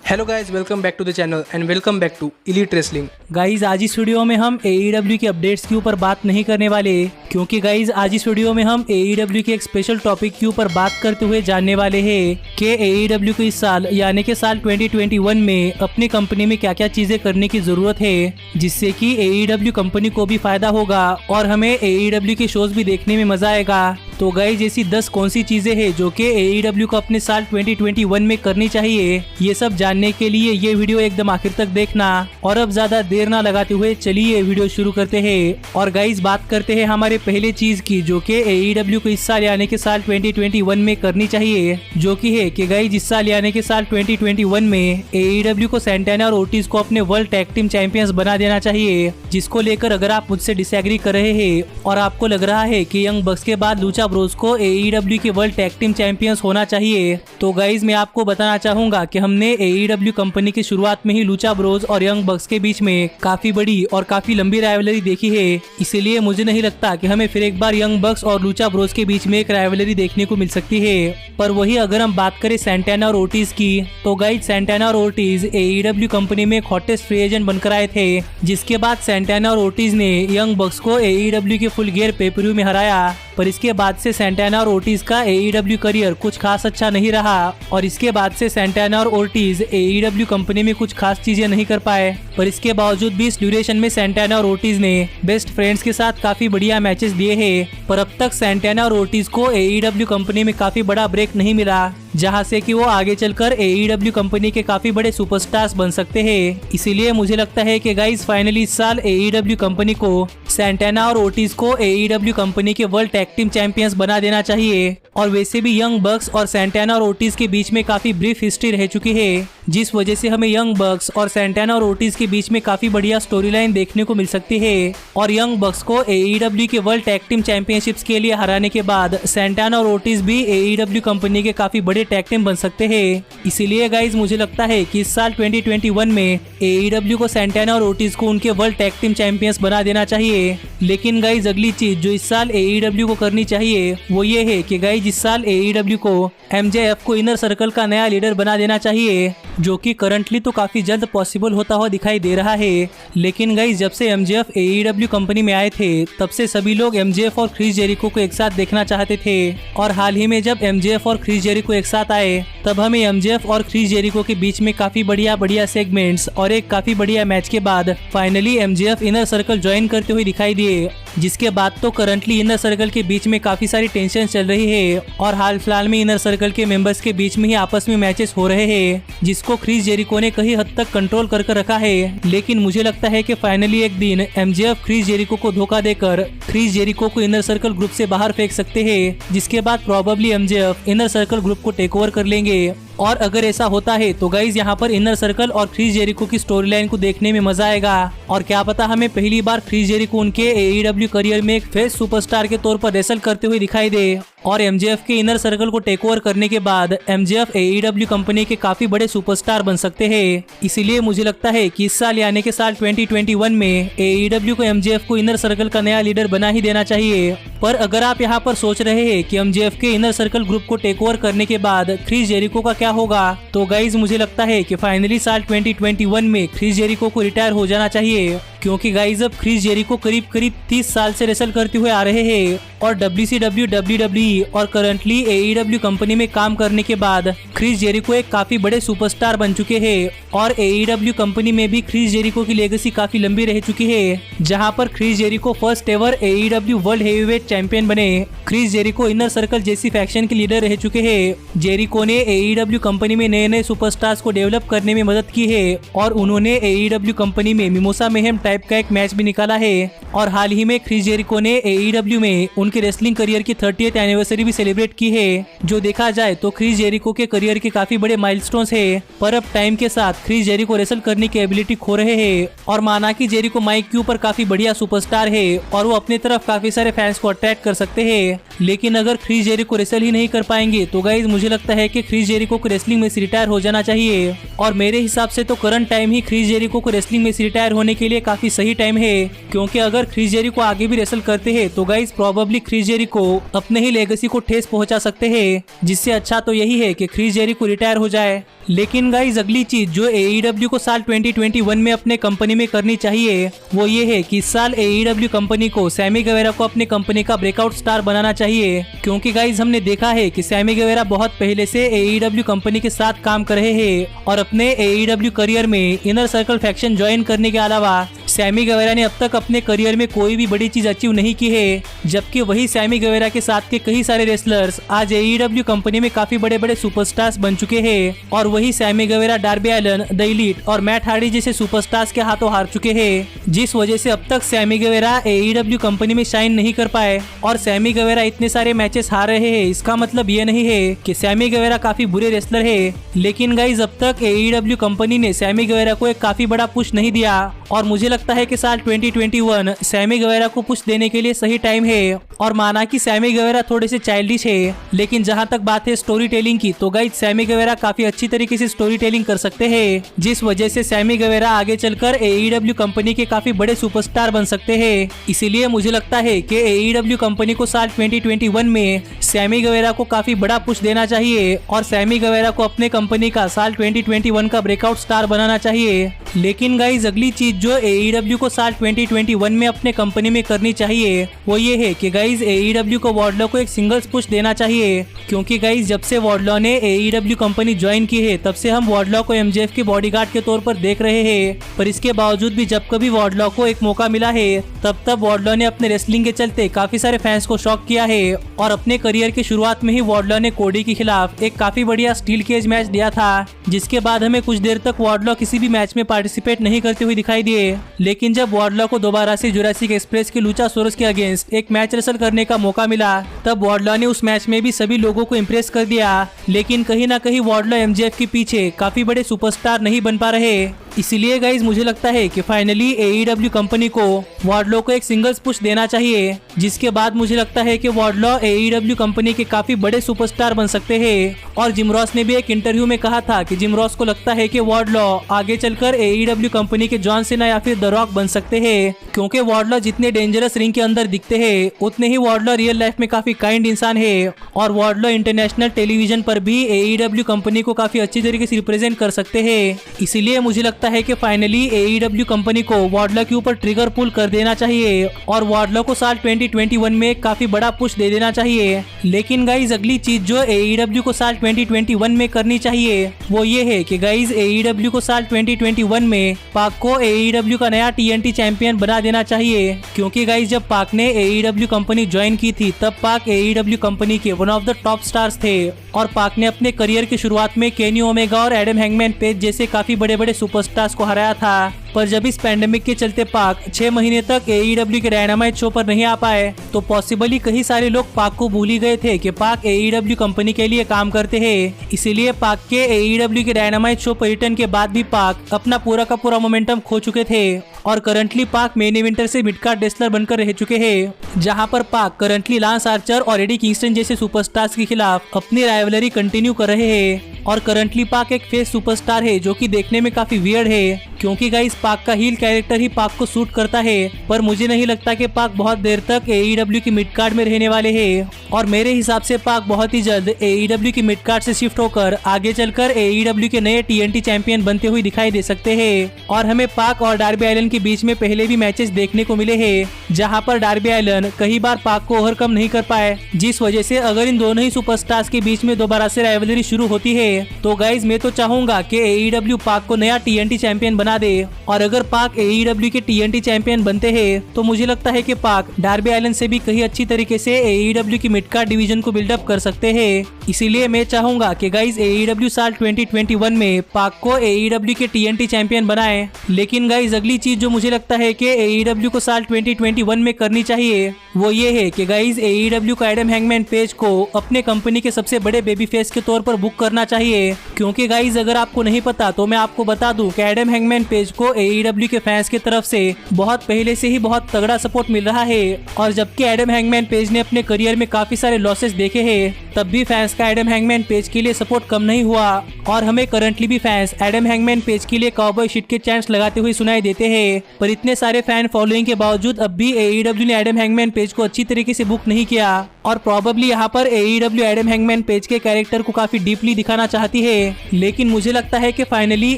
Hello guys, welcome back to the channel and welcome back to Elite Wrestling. Guys आज इस video में हम AEW के updates के ऊपर बात नहीं करने वाले, क्योंकि गाइज आज इस वीडियो में हम AEW के एक स्पेशल टॉपिक के ऊपर बात करते हुए जानने वाले हैं कि AEW को इस साल यानी कि साल 2021 में अपनी कंपनी में क्या क्या चीजें करने की जरूरत है, जिससे कि AEW कंपनी को भी फायदा होगा और हमें AEW के शोज भी देखने में मजा आएगा। तो गाइज ऐसी 10 कौन सी चीजें हैं जो कि AEW को अपने साल 2021 में करनी चाहिए, ये सब जानने के लिए ये वीडियो एकदम आखिर तक देखना। और अब ज्यादा देर ना लगाते हुए चलिए वीडियो शुरू करते हैं। और गाइज बात करते हैं हमारे पहले चीज की, जो कि AEW को इस साल यानी कि साल 2021 में करनी चाहिए, जो कि है कि गाइज इस साल यानी कि साल 2021 में AEW को सैंटाना और ओटिस को अपने वर्ल्ड टैग टीम चैंपियंस बना देना चाहिए। जिसको लेकर अगर आप मुझसे डिसएग्री कर रहे हैं और आपको लग रहा है कि यंग बक्स के बाद लूचा ब्रोस को AEW के वर्ल्ड टैग टीम चैंपियंस होना चाहिए, तो गाइज मैं आपको बताना चाहूंगा कि हमने AEW कंपनी की शुरुआत में ही लूचा ब्रोस और यंग बक्स के बीच में काफी बड़ी और काफी लंबी राइवलरी देखी है। इसीलिए मुझे नहीं लगता कि हमें फिर एक बार यंग बक्स और लूचा ब्रोस के बीच में एक राइवलरी देखने को मिल सकती है। पर वही अगर हम बात करें सैंटाना और ओटिस की, तो गाइज सैंटाना और ओटिस AEW कंपनी में हॉटेस्ट फ्री एजेंट बनकर आए थे, जिसके बाद सैंटाना और ओटिस ने यंग बक्स को AEW के फुल गियर पेपरव्यू में हराया। पर इसके बाद से सैंटाना और ओटिस का AEW करियर कुछ खास अच्छा नहीं रहा और इसके बाद से सैंटाना और ओटिस AEW कंपनी में कुछ खास चीजें नहीं कर पाए। पर इसके बावजूद भी इस ड्यूरेशन में सैंटाना और ओटिस ने बेस्ट फ्रेंड्स के साथ काफी बढ़िया मैचेस दिए हैं। पर अब तक सैंटाना और ओटिस को AEW कंपनी में काफी बड़ा ब्रेक नहीं मिला, जहां से कि वो आगे चलकर AEW कंपनी के काफी बड़े सुपरस्टार्स बन सकते हैं। इसीलिए मुझे लगता है कि गाइस फाइनली इस साल AEW कंपनी को सैंटाना और ओटिस को AEW कंपनी के वर्ल्ड टैग टीम चैंपियंस बना देना चाहिए। और वैसे भी यंग बक्स और सैंटाना और ओटिस के बीच में काफी ब्रीफ हिस्ट्री रह चुकी है, जिस वजह से हमें यंग बक्स और सैंटाना और ओटिस के बीच में काफी बढ़िया स्टोरी लाइन देखने को मिल सकती है। और यंग बक्स को AEW के वर्ल्ड टैग टीम चैंपियनशिप्स के लिए हराने के बाद सैंटाना और ओटिस भी AEW कंपनी के काफी बड़े टैग टीम बन सकते हैं। इसीलिए गाइज मुझे लगता है कि इस साल 2021 में AEW को सैंटाना और ओटिस को उनके वर्ल्ड टैग टीम चैंपियंस बना देना चाहिए। लेकिन गाइज अगली चीज जो इस साल AEW को करनी चाहिए वो ये है कि गाइज इस साल AEW को MJF को इनर सर्कल का नया लीडर बना देना चाहिए, जो कि करंटली तो काफी जल्द पॉसिबल होता हुआ दिखाई दे रहा है। लेकिन गाइज जब से MJF AEW कंपनी में आए थे तब से सभी लोग MJF और क्रिस जेरिको को एक साथ देखना चाहते थे। और हाल ही में जब MJF और क्रिस जेरिको एक साथ आए तब हमें MJF और क्रिस जेरिको के बीच में काफी बढ़िया सेगमेंट्स और एक काफी बढ़िया मैच के बाद finally MJF inner circle join करते हुए दिखाई दिए, जिसके बाद तो करंटली इनर सर्कल के बीच में काफी सारी टेंशन चल रही है और हाल फिलहाल में इनर सर्कल के मेंबर्स के बीच में ही आपस में मैचेस हो रहे हैं, जिसको क्रिस जेरिको ने कहीं हद तक कंट्रोल कर रखा है। लेकिन मुझे लगता है कि फाइनली एक दिन MJF क्रिस जेरिको को धोखा देकर क्रिस जेरिको को इनर सर्कल ग्रुप से बाहर फेंक सकते हैं, जिसके बाद probably MJF inner circle group को टेक ओवर कर लेंगे। और अगर ऐसा होता है तो गाइज यहाँ पर इनर सर्कल और क्रिस जेरिको की स्टोरी लाइन को देखने में मजा आएगा। और क्या पता हमें पहली बार क्रिस जेरिको उनके AEW करियर में एक फेस सुपरस्टार के तौर पर रेसल करते हुए दिखाई दे। और MJF के इनर सर्कल को टेक ओवर करने के बाद MJF AEW कंपनी के काफी बड़े सुपरस्टार बन सकते हैं। इसीलिए मुझे लगता है कि इस साल यानी कि साल 2021 में AEW को MJF को इनर सर्कल का नया लीडर बना ही देना चाहिए। पर अगर आप यहाँ पर सोच रहे हैं कि MJF के इनर सर्कल ग्रुप को टेक ओवर करने के बाद क्रिस जेरिको का क्या होगा, तो गाइज मुझे लगता है कि फाइनली साल 2021 में क्रिस जेरिको को रिटायर हो जाना चाहिए, क्योंकि गाइज अब क्रिस जेरिको करीब 30 साल से रेसल करते हुए आ रहे हैं और WCW, WWE और करंटली AEW कंपनी में काम करने के बाद क्रिस जेरिको एक काफी बड़े सुपरस्टार बन चुके हैं। और AEW कंपनी में भी क्रिस जेरिको की लेगेसी काफी लंबी रह चुकी है, जहां पर Chris Jericho first ever AEW world heavyweight champion बने। क्रिस जेरिको इनर सर्कल जैसी फैक्शन के लीडर रह चुके हैं। जेरिको ने AEW कंपनी में नए सुपरस्टार्स को डेवलप करने में मदद की है और उन्होंने AEW कंपनी में मिमोसा मेहम टाइप का एक मैच भी निकाला है। और हाल ही में क्रिस जेरिको ने AEW में उनके रेसलिंग करियर की 30th एनिवर्सरी भी सेलिब्रेट की है, जो देखा जाए तो क्रिस जेरिको के करियर के काफी बड़े माइलस्टोन्स है। पर अब टाइम के साथ क्रिस जेरिको रेसल करने की एबिलिटी खो रहे हैं। और माना कि जेरिको माइक के ऊपर काफी बढ़िया सुपरस्टार है और वो अपने तरफ काफी सारे फैंस को अट्रैक्ट कर सकते हैं, लेकिन अगर क्रिस जेरिको रेसल ही नहीं कर पाएंगे तो गाइज मुझे लगता है कि क्रिस जेरिको को रेसलिंग में से रिटायर हो जाना चाहिए। और मेरे हिसाब से तो करंट टाइम ही क्रिस जेरिको को रेसलिंग में से रिटायर होने के लिए काफी सही टाइम है, क्योंकि अगर क्रिस जेरिको आगे भी रेसल करते हैं तो गाइज प्रोबेबली क्रिस जेरिको अपने ही लेगेसी को ठेस पहुंचा सकते हैं, जिससे अच्छा तो यही है कि क्रिस जेरिको रिटायर हो जाए। लेकिन गाइज अगली चीज जो AEW को साल 2021 में अपने कंपनी में करनी चाहिए वो ये है कि इस साल AEW कंपनी को सैमी गेवेरा को अपने कंपनी का ब्रेकआउट स्टार बनाना चाहिए, क्योंकि गाइज हमने देखा है कि सैमी गेवेरा बहुत पहले से AEW कंपनी के साथ काम कर रहे हैं और अपने AEW करियर में इनर सर्कल फैक्शन ज्वाइन करने के अलावा सैमी गेवेरा ने अब तक अपने करियर में कोई भी बड़ी चीज अचीव नहीं की है, जबकि वही सैमी गेवेरा के साथ के कई सारे रेसलर्स आज AEW कंपनी में काफी बड़े बड़े सुपरस्टार्स बन चुके हैं और वही Sammy Guevara, Darby Allin, the Elite और मैट हार्डी जैसे सुपरस्टार्स के हाथों हार चुके हैं, जिस वजह से अब तक सैमी गेवेरा AEW कंपनी में शाइन नहीं कर पाए। और सैमी गेवेरा इतने सारे मैचेस हार रहे हैं, इसका मतलब ये नहीं है कि सैमी गेवेरा काफी बुरे रेसलर है, लेकिन गाइज अब तक AEW कंपनी ने सैमी गेवेरा को एक काफी बड़ा पुश नहीं दिया और मुझे लगता है कि साल 2021 सैमी गेवेरा को पुश देने के लिए सही टाइम है। और माना कि सैमी गेवेरा थोड़े से चाइल्डिश है, लेकिन जहां तक बात है स्टोरी टेलिंग की तो गाइज सैमी गेवेरा काफी अच्छी तरीके से स्टोरी टेलिंग कर सकते हैं, जिस वजह से सैमी गेवेरा आगे चलकर AEW कंपनी के काफी बड़े सुपरस्टार बन सकते हैं। इसीलिए मुझे लगता है कि AEW कंपनी को साल 2021 में सैमी गेवेरा को काफी बड़ा पुश देना चाहिए और सैमी गेवेरा को अपने कंपनी का साल 2021 का ब्रेकआउट स्टार बनाना चाहिए। लेकिन गाइज अगली चीज जो AEW को साल 2021 में अपने कंपनी में करनी चाहिए वो ये है कि गाइज AEW को वार्डलो को एक सिंगल्स पुश देना चाहिए, क्योंकि गाइज जब से वार्डलो ने AEW कंपनी ज्वाइन की है तब से हम वार्डलो को MJF के बॉडीगार्ड के तौर पर देख रहे हैं, पर इसके बावजूद भी जब कभी वार्डलो को एक मौका मिला है तब वार्डलो ने अपने रेसलिंग के चलते काफी सारे फैंस को शॉक किया है और अपने करियर की शुरुआत में ही वार्डलो ने कोडी के खिलाफ एक काफी बढ़िया स्टील केज मैच दिया था, जिसके बाद हमें कुछ देर तक वार्डलो किसी भी मैच में पार्टिसिपेट नहीं करते हुए दिखाई दिए। लेकिन जब वार्डलो को दोबारा से जुरासिक एक्सप्रेस के लुचासोरस के अगेंस्ट एक मैच रेसल करने का मौका मिला तब वार्डलो ने उस मैच में भी सभी लोगों को इम्प्रेस कर दिया, लेकिन कहीं ना कहीं वार्डलो MJF के पीछे काफी बड़े सुपरस्टार नहीं बन पा रहे। इसीलिए गाइज मुझे लगता है कि फाइनली AEW कंपनी को वार्डलो को एक सिंगल्स पुश देना चाहिए, जिसके बाद मुझे लगता है कि वार्डलो AEW कंपनी के काफी बड़े सुपरस्टार बन सकते हैं। और जिम रॉस ने भी एक इंटरव्यू में कहा था कि जिम रॉस को लगता है कि वार्डलो आगे चलकर AEW कंपनी के जॉन सीना या फिर द रॉक बन सकते हैं, क्योंकि वार्डलो जितने डेंजरस रिंग के अंदर दिखते हैं उतने ही वार्डलो रियल लाइफ में काफी काइंड इंसान है और वार्डलो इंटरनेशनल टेलीविजन पर भी AEW कंपनी को काफी अच्छी तरीके से रिप्रेजेंट कर सकते हैं। इसीलिए मुझे लगता है कि फाइनली AEW कंपनी को वार्डलो के ऊपर ट्रिगर पुल कर देना चाहिए और वार्डलो को साल 2021 में काफी बड़ा पुश दे देना चाहिए। लेकिन गाइज अगली चीज जो AEW को साल 2021 में करनी चाहिए वो ये है कि गाइज AEW को साल 2021 में पाक को AEW का नया TNT चैंपियन बना देना चाहिए, क्योंकि गाइज जब पाक ने AEW कंपनी ज्वाइन की थी तब पाक AEW कंपनी के one of the top stars थे और पाक ने अपने करियर की शुरुआत में केनी ओमेगा और एडम हैंगमैन पेज जैसे काफी बड़े बड़े सुपरस्टार्स को हराया था। पर जब इस पैंडेमिक के चलते पाक 6 महीने तक AEW के डायनामाइट शो पर नहीं आ पाए तो पॉसिबली कई सारे लोग पाक को भूल ही गए थे कि पाक AEW कंपनी के लिए काम करते हैं। इसीलिए पाक के AEW के डायनामाइट शो पर रिटर्न के बाद भी पाक अपना पूरा का पूरा मोमेंटम खो चुके थे और करंटली पाक मेन इवेंटर से मिड कार्ड रेसलर बनकर रह चुके हैं, जहां पर पाक करंटली लांस आर्चर और एडी किंगस्टन जैसे सुपरस्टार्स के खिलाफ अपनी राइवलरी कंटिन्यू कर रहे हैं। और करंटली पाक एक फेस सुपरस्टार है जो कि देखने में काफी वियर्ड है, क्योंकि गाइस पाक का हील कैरेक्टर ही पाक को सूट करता है, पर मुझे नहीं लगता कि पाक बहुत देर तक AEW की मिड कार्ड में रहने वाले हैं और मेरे हिसाब से पाक बहुत ही जल्द AEW की मिड कार्ड से शिफ्ट होकर आगे चलकर AEW के नए TNT चैंपियन बनते हुए दिखाई दे सकते हैं। और हमें पाक और डार्बी एलन के बीच में पहले भी मैचेस देखने को मिले हैं, जहां पर डार्बी एलन कई बार पाक को ओवरकम नहीं कर पाए, जिस वजह से अगर इन दोनों ही सुपरस्टार्स के बीच में दोबारा से राइवलरी शुरू होती है तो गाइज मैं तो चाहूंगा कि AEW पाक को नया TNT चैंपियन बना दे। और अगर पाक AEW के TNT चैंपियन बनते हैं तो मुझे लगता है कि पाक डार्बी एलन से भी कहीं अच्छी तरीके से AEW की मिड कार्ड डिवीजन को बिल्डअप कर सकते हैं। इसीलिए मैं चाहूंगा कि गाइज AEW साल 2021 में पाक को AEW के TNT चैंपियन बनाए। लेकिन गाइज अगली चीज जो मुझे लगता है कि AEW को साल 2021 में करनी चाहिए वो ये है कि गाइज AEW को एडम हैंगमैन पेज को अपने कंपनी के सबसे बड़े बेबी फेस के तौर पर बुक करना चाहिए, क्योंकि गाइज अगर आपको नहीं पता तो मैं आपको बता दूं कि एडम हैंगमैन पेज को AEW के फैंस की तरफ से बहुत पहले से ही बहुत तगड़ा सपोर्ट मिल रहा है। और जबकि एडम हैंगमैन पेज ने अपने करियर में काफी सारे लॉसेस देखे हैं, तब भी फैंस का एडम हैंगमैन पेज के लिए सपोर्ट कम नहीं हुआ और हमें करंटली भी फैंस एडम हैंगमैन पेज के लिए काउबॉय शिट के चैंट्स लगाते हुए सुनाई देते हैं। पर इतने सारे फैन फॉलोइंग के बावजूद अब भी AEW ने एडम हैंगमैन पेज को अच्छी तरीके से बुक नहीं किया और प्रॉबेबली यहाँ पर AEW एडम हैंगमैन पेज के कैरेक्टर को काफी डीपली दिखाना चाहती है। लेकिन मुझे लगता है कि फाइनली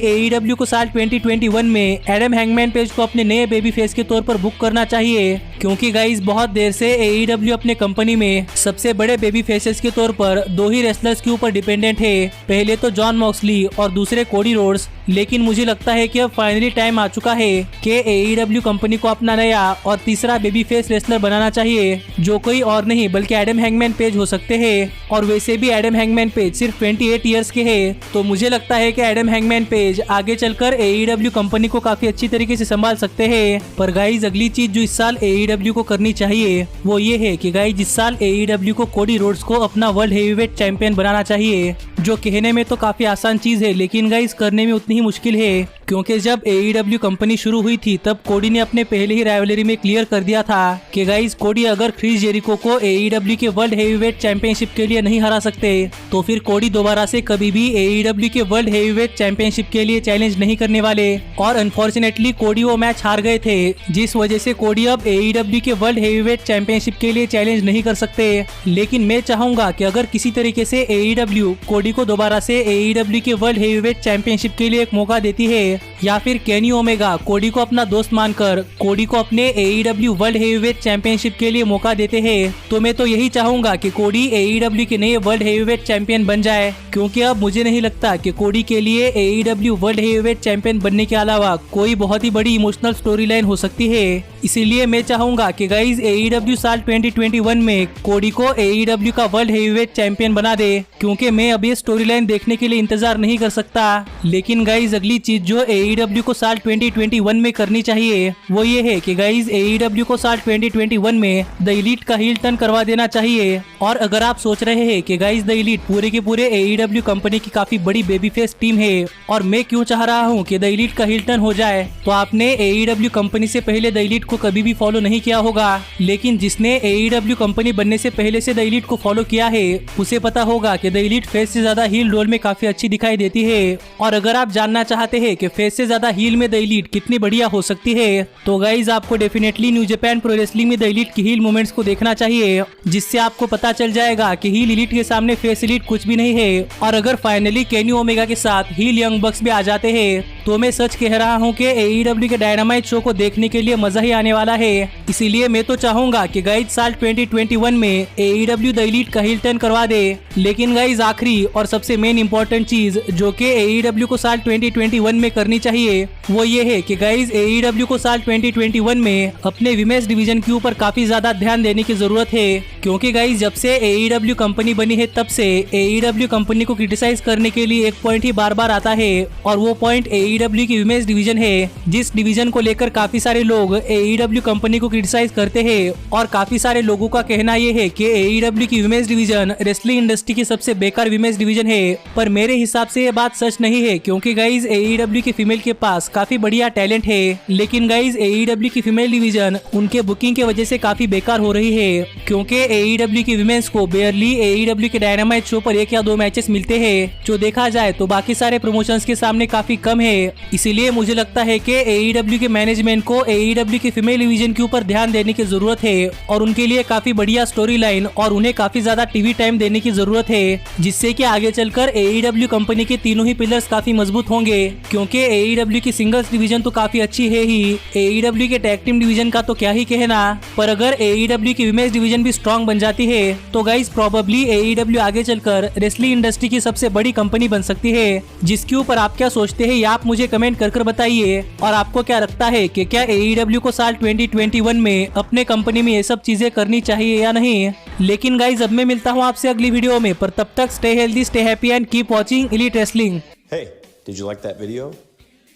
AEW को साल 2021 में एडम हैंगमैन पेज को अपने नए बेबी फेस के तौर पर बुक करना चाहिए, क्योंकि गाइज बहुत देर से AEW अपने कंपनी में सबसे बड़े बेबी फेसेस के तौर पर दो ही रेसलर्स के ऊपर डिपेंडेंट है, पहले तो जॉन मॉक्सली और दूसरे कोडी रोड्स। लेकिन मुझे लगता है कि अब फाइनली टाइम आ चुका है कि AEW कंपनी को अपना नया और तीसरा बेबी फेस रेसलर बनाना चाहिए, जो कोई और नहीं बल्कि एडम हैंगमैन पेज हो सकते हैं। और वैसे भी एडम हैंगमैन पेज सिर्फ 28 इयर्स के हैं, तो मुझे लगता है कि एडम हैंगमैन पेज आगे चलकर AEW कंपनी को काफी अच्छी तरीके से संभाल सकते हैं। पर गाइज अगली चीज जो इस साल AEW को करनी चाहिए वो ये है कि गाइज इस साल AEW को कोडी रोड्स को अपना वर्ल्ड हेवीवेट चैंपियन बनाना चाहिए, जो कहने में तो काफी आसान चीज है लेकिन गाइज करने में उतनी ही मुश्किल है, क्योंकि जब AEW कंपनी शुरू हुई थी तब कोडी ने अपने पहले ही राइवलरी में क्लियर कर दिया था कि गाइज कोडी अगर क्रिस जेरिको को AEW के वर्ल्ड हेवीवेट चैंपियनशिप के लिए नहीं हरा सकते तो फिर कोडी दोबारा से कभी भी AEW के वर्ल्ड हेवीवेट चैंपियनशिप के लिए चैलेंज नहीं करने वाले। और अनफॉर्चुनेटली कोडी वो मैच हार गए थे, जिस वजह से कोडी अब AEW के वर्ल्ड हेवीवेट चैंपियनशिप के लिए चैलेंज नहीं कर सकते। लेकिन मैं चाहूंगा कि अगर किसी तरीके से AEW कोडी को दोबारा से AEW के वर्ल्ड हेवीवेट चैंपियनशिप के लिए एक मौका देती है, या फिर केनी ओमेगा कोडी को अपना दोस्त मानकर कोडी को अपने AEW वर्ल्ड हेवीवेट चैंपियनशिप के लिए मौका देते हैं, तो मैं तो यही चाहूंगा कि कोडी AEW के नए वर्ल्ड हेवीवेट चैंपियन बन जाए, क्योंकि अब मुझे नहीं लगता कि कोडी के लिए AEW वर्ल्ड हेवीवेट चैंपियन बनने के अलावा कोई बहुत ही बड़ी इमोशनल स्टोरी लाइन हो सकती है। इसीलिए मैं चाहूंगा कि गाइज AEW साल 2021 में कोडी को AEW का वर्ल्ड हेवीवेट चैंपियन बना दे, क्योंकि मैं अब ये स्टोरी लाइन देखने के लिए इंतजार नहीं कर सकता। लेकिन गाइज अगली चीज जो AEW को साल 2021 में करनी चाहिए वो ये है कि गाइज AEW को साल 2021 में द एलीट का हील टर्न करवा देना चाहिए। और अगर आप सोच रहे हैं कि गाइज द एलीट पूरे के पूरे AEW कंपनी की काफी बड़ी बेबी फेस टीम है और मैं क्यों चाह रहा हूँ कि द एलीट का हील टर्न हो जाए, तो आपने AEW कंपनी से पहले द एलीट को कभी भी फॉलो नहीं किया होगा। लेकिन जिसने AEW कंपनी बनने से पहले से द एलीट को फॉलो किया है उसे पता होगा कि द एलीट फेस से ज्यादा हील रोल में काफी अच्छी दिखाई देती है। और अगर आप जानना चाहते हैं कि फेस से ज्यादा हील में द एलीट कितनी बढ़िया हो सकती है, तो गाइज आपको definitely new Japan pro wrestling में द एलीट की हील मूवमेंट्स को देखना चाहिए, जिससे आपको पता चल जाएगा कि हील एलीट के सामने फेस एलीट कुछ भी नहीं है। और अगर फाइनली केनी ओमेगा के साथ हील यंग बक्स भी आ जाते हैं तो मैं सच कह रहा हूँ कि AEW के डायनामाइट शो को देखने के लिए मजा ही आने वाला है। इसीलिए मैं तो चाहूंगा कि गाइज साल 2021 में AEW द एलीट का हील टर्न करवा दे। लेकिन गाइज आखिरी और सबसे मेन इंपॉर्टेंट चीज जो कि AEW को साल 2021 में करनी चाहिए वो ये है कि गाइज AEW को साल 2021 में अपने विमेंस डिवीजन के ऊपर काफी ज्यादा ध्यान देने की जरूरत है, क्योंकि गाइज जब से AEW कंपनी बनी है तब से AEW कंपनी को क्रिटिसाइज करने के लिए एक पॉइंट ही बार बार आता है, और वो पॉइंट AEW की विमेंस डिवीजन है, जिस डिवीजन को लेकर काफी सारे लोग AEW कंपनी को क्रिटिसाइज करते हैं। और काफी सारे लोगों का कहना ये है कि AEW की विमेंस डिवीजन रेसलिंग इंडस्ट्री की सबसे बेकार विमेंस डिवीजन है, पर मेरे हिसाब से ये बात सच नहीं है, क्योंकि गाइज AEW की फीमेल के पास काफी बढ़िया टैलेंट है। लेकिन गाइज AEW की फीमेल डिवीजन उनके बुकिंग की वजह से काफी बेकार हो रही है, क्योंकि AEW की विमेंस को बेयरली AEW के डायनामाइट शो पर 1 या 2 मैचेस मिलते हैं, जो देखा जाए तो बाकी सारे प्रमोशंस के सामने काफी कम है। इसीलिए मुझे लगता है कि AEW के मैनेजमेंट को AEW की फीमेल डिवीजन के ऊपर ध्यान देने की जरूरत है, और उनके लिए काफी बढ़िया स्टोरी लाइन और उन्हें काफी ज्यादा टीवी टाइम देने की जरूरत है, जिससे कि आगे चलकर AEW कंपनी के तीनों ही पिलर्स काफी मजबूत होंगे। क्योंकि AEW की सिंगल्स डिवीजन तो काफी अच्छी है ही, AEW के टैग टीम डिवीजन का तो क्या ही कहना, पर अगर AEW की विमेंस डिवीजन भी स्ट्रॉन्ग बन जाती है तो गाइस प्रॉबेबली AEW आगे चलकर रेसलिंग इंडस्ट्री की सबसे बड़ी कंपनी बन सकती है। जिसके ऊपर आप क्या सोचते हैं ये आप मुझे कमेंट कर बताइए, और आपको क्या लगता है कि क्या AEW को साल 2021 में अपने कंपनी में ये सब चीजें करनी चाहिए या नहीं। लेकिन गाइस अब मैं मिलता हूँ आपसे अगली वीडियो में, पर तब तक stay healthy, stay happy and keep watching elite wrestling. Hey, did you like that video?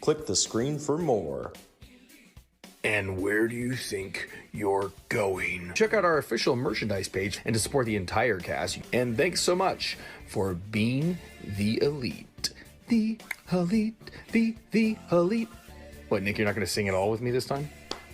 Click the screen for more. And where do you think you're going? Check out our official merchandise page and to support the entire cast. And thanks so much for being the elite. The elite, the elite. What, Nick, you're not going to sing it all with me this time?